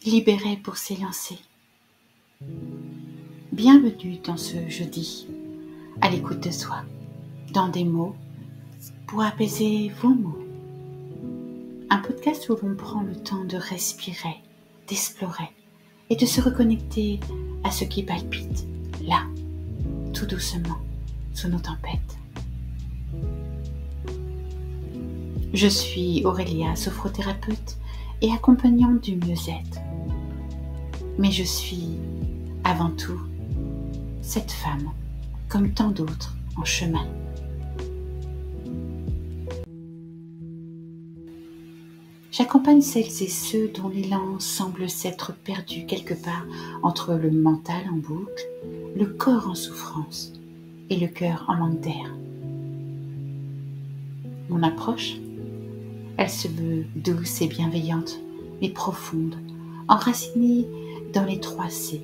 libéré pour s'élancer. Bienvenue dans ce jeudi, à l'écoute de soi, dans des mots pour apaiser vos mots. Un podcast où l'on prend le temps de respirer, d'explorer et de se reconnecter à ce qui palpite, là, tout doucement, sous nos tempêtes. Je suis Aurélia, sophrothérapeute et accompagnante du mieux-être. Mais je suis, avant tout, cette femme, comme tant d'autres, en chemin. J'accompagne celles et ceux dont l'élan semble s'être perdu quelque part entre le mental en boucle, le corps en souffrance et le cœur en manque d'air. Mon approche, elle se veut douce et bienveillante, mais profonde, enracinée dans les 3 C,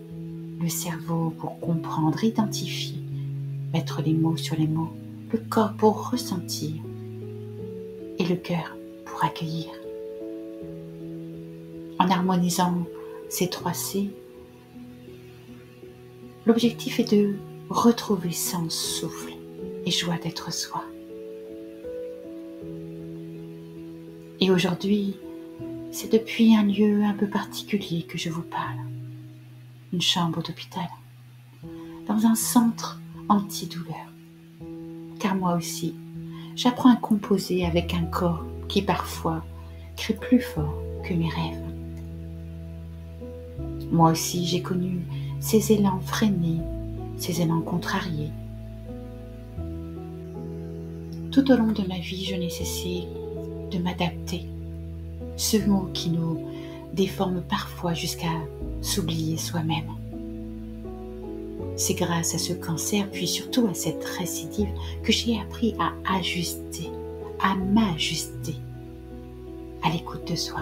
le cerveau pour comprendre, identifier, mettre les mots sur les mots, le corps pour ressentir et le cœur pour accueillir. En harmonisant ces 3 C, l'objectif est de retrouver sens, souffle et joie d'être soi. Et aujourd'hui, c'est depuis un lieu un peu particulier que je vous parle. Une chambre d'hôpital, dans un centre antidouleur. Car moi aussi, j'apprends à composer avec un corps qui parfois crie plus fort que mes rêves. Moi aussi, j'ai connu ces élans freinés, ces élans contrariés. Tout au long de ma vie, je n'ai cessé de m'adapter. Ce mot qui nous déforme parfois jusqu'à s'oublier soi-même. C'est grâce à ce cancer, puis surtout à cette récidive, que j'ai appris à ajuster, à m'ajuster, à l'écoute de soi.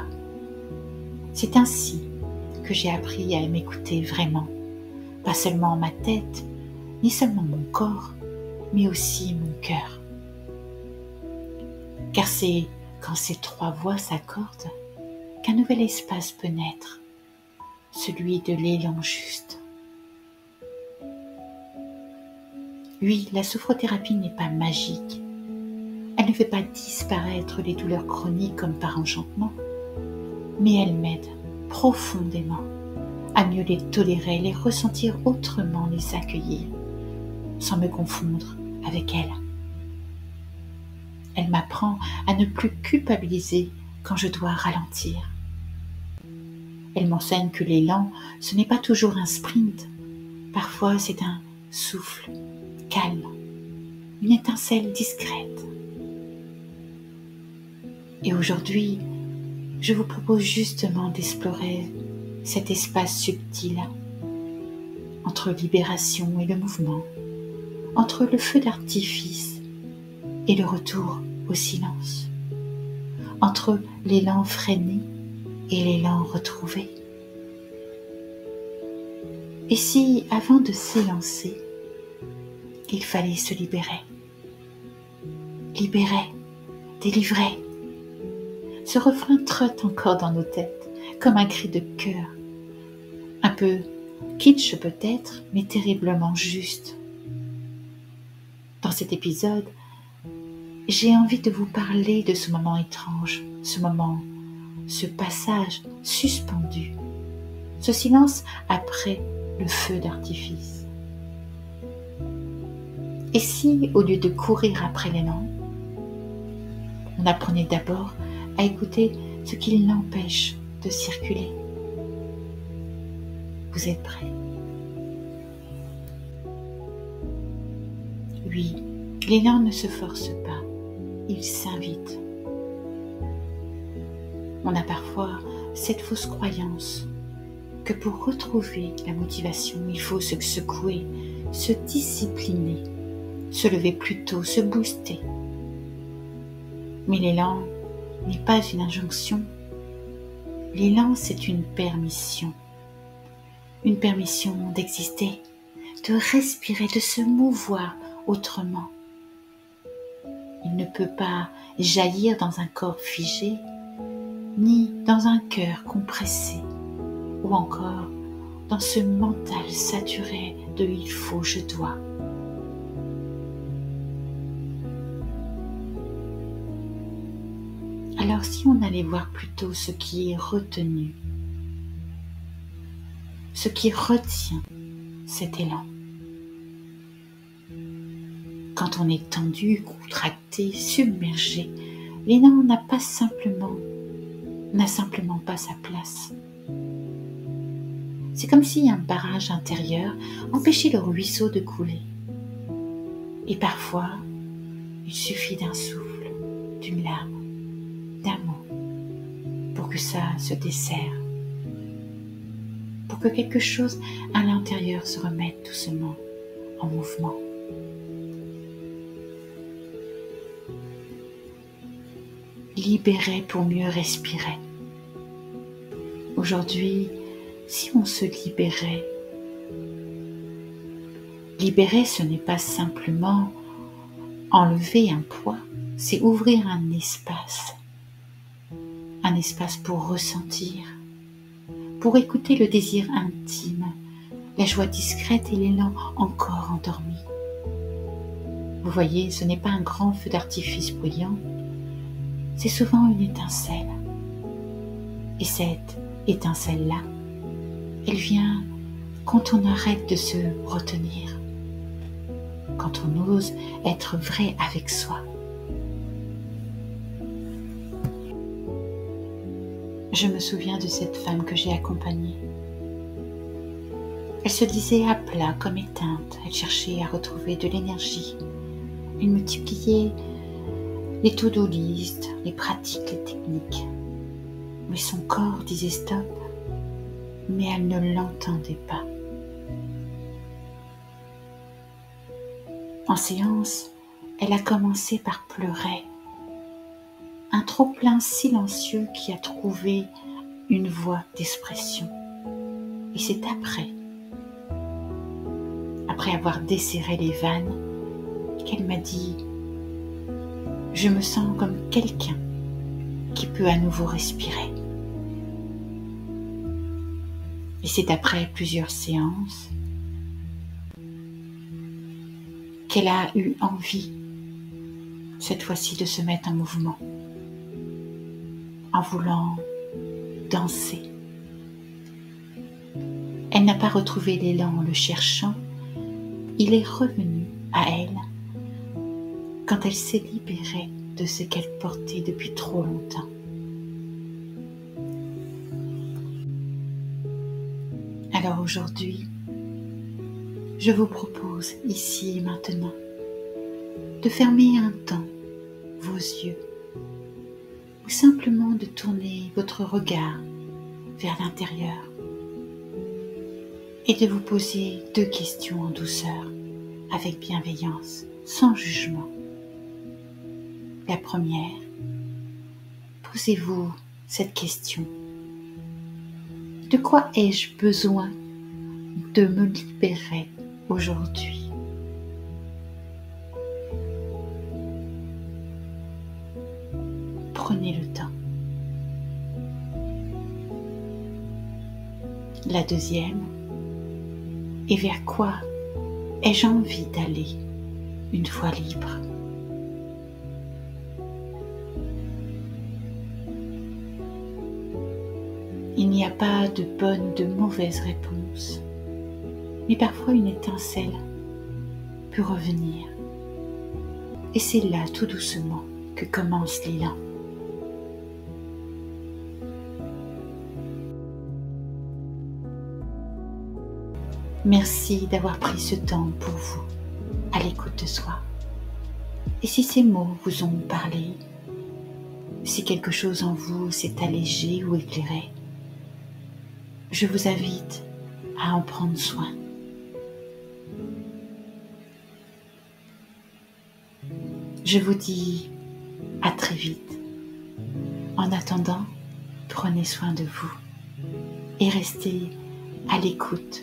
C'est ainsi que j'ai appris à m'écouter vraiment, pas seulement ma tête, ni seulement mon corps, mais aussi mon cœur. Car c'est quand ces 3 voix s'accordent qu'un nouvel espace peut naître, celui de l'élan juste. Oui, la sophrothérapie n'est pas magique. Elle ne fait pas disparaître les douleurs chroniques comme par enchantement, mais elle m'aide profondément à mieux les tolérer, les ressentir autrement, les accueillir, sans me confondre avec elles. Elle m'apprend à ne plus culpabiliser quand je dois ralentir. Elle m'enseigne que l'élan, ce n'est pas toujours un sprint. Parfois, c'est un souffle calme, une étincelle discrète. Et aujourd'hui, je vous propose justement d'explorer cet espace subtil entre libération et le mouvement, entre le feu d'artifice et le retour au silence, entre l'élan freiné et l'élan retrouvé. Et si, avant de s'élancer, il fallait se libérer, délivrer. Ce refrain trotte encore dans nos têtes, comme un cri de cœur, un peu kitsch peut-être, mais terriblement juste. Dans cet épisode, j'ai envie de vous parler de ce moment étrange, ce passage suspendu, ce silence après le feu d'artifice. Et si, au lieu de courir après l'élan, on apprenait d'abord à écouter ce qui l'empêche de circuler? Vous êtes prêts? Oui, l'élan ne se force pas, il s'invite. On a parfois cette fausse croyance que pour retrouver la motivation, il faut se secouer, se discipliner, se lever plus tôt, se booster. Mais l'élan n'est pas une injonction. L'élan, c'est une permission d'exister, de respirer, de se mouvoir autrement. Il ne peut pas jaillir dans un corps figé, ni dans un cœur compressé, ou encore dans ce mental saturé de il faut, je dois. Alors si on allait voir plutôt ce qui est retenu, ce qui retient cet élan. Quand on est tendu, contracté, submergé, l'élan n'a simplement pas sa place. C'est comme si un barrage intérieur empêchait le ruisseau de couler. Et parfois, il suffit d'un souffle, d'une larme, d'un mot pour que ça se desserre, pour que quelque chose à l'intérieur se remette doucement en mouvement. Libérer pour mieux respirer. Aujourd'hui, si on se libérait, libérer ce n'est pas simplement enlever un poids, c'est ouvrir un espace pour ressentir, pour écouter le désir intime, la joie discrète et l'élan encore endormi. Vous voyez, ce n'est pas un grand feu d'artifice bruyant, c'est souvent une étincelle. Et cette étincelle-là, elle vient quand on arrête de se retenir, quand on ose être vrai avec soi. Je me souviens de cette femme que j'ai accompagnée. Elle se disait à plat comme éteinte, elle cherchait à retrouver de l'énergie. Elle multipliait les to-do list, les pratiques, les techniques. Mais son corps disait stop, mais elle ne l'entendait pas. En séance, elle a commencé par pleurer. Un trop-plein silencieux qui a trouvé une voie d'expression. Et c'est après avoir desserré les vannes, qu'elle m'a dit « Je me sens comme quelqu'un qui peut à nouveau respirer. » Et c'est après plusieurs séances qu'elle a eu envie, cette fois-ci, de se mettre en mouvement, en voulant danser. Elle n'a pas retrouvé l'élan en le cherchant, il est revenu à elle quand elle s'est libérée de ce qu'elle portait depuis trop longtemps. Alors aujourd'hui, je vous propose ici et maintenant de fermer un temps vos yeux ou simplement de tourner votre regard vers l'intérieur et de vous poser 2 questions en douceur, avec bienveillance, sans jugement. La première, posez-vous cette question. De quoi ai-je besoin de me libérer aujourd'hui? Prenez le temps. La deuxième, et vers quoi ai-je envie d'aller une fois libre? Il n'y a pas de bonne ou de mauvaise réponse, mais parfois une étincelle peut revenir. Et c'est là, tout doucement, que commence l'élan. Merci d'avoir pris ce temps pour vous, à l'écoute de soi. Et si ces mots vous ont parlé, si quelque chose en vous s'est allégé ou éclairé, je vous invite à en prendre soin. Je vous dis à très vite. En attendant, prenez soin de vous et restez à l'écoute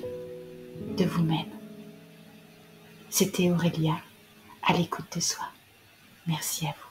de vous-même. C'était Aurélia, à l'écoute de soi. Merci à vous.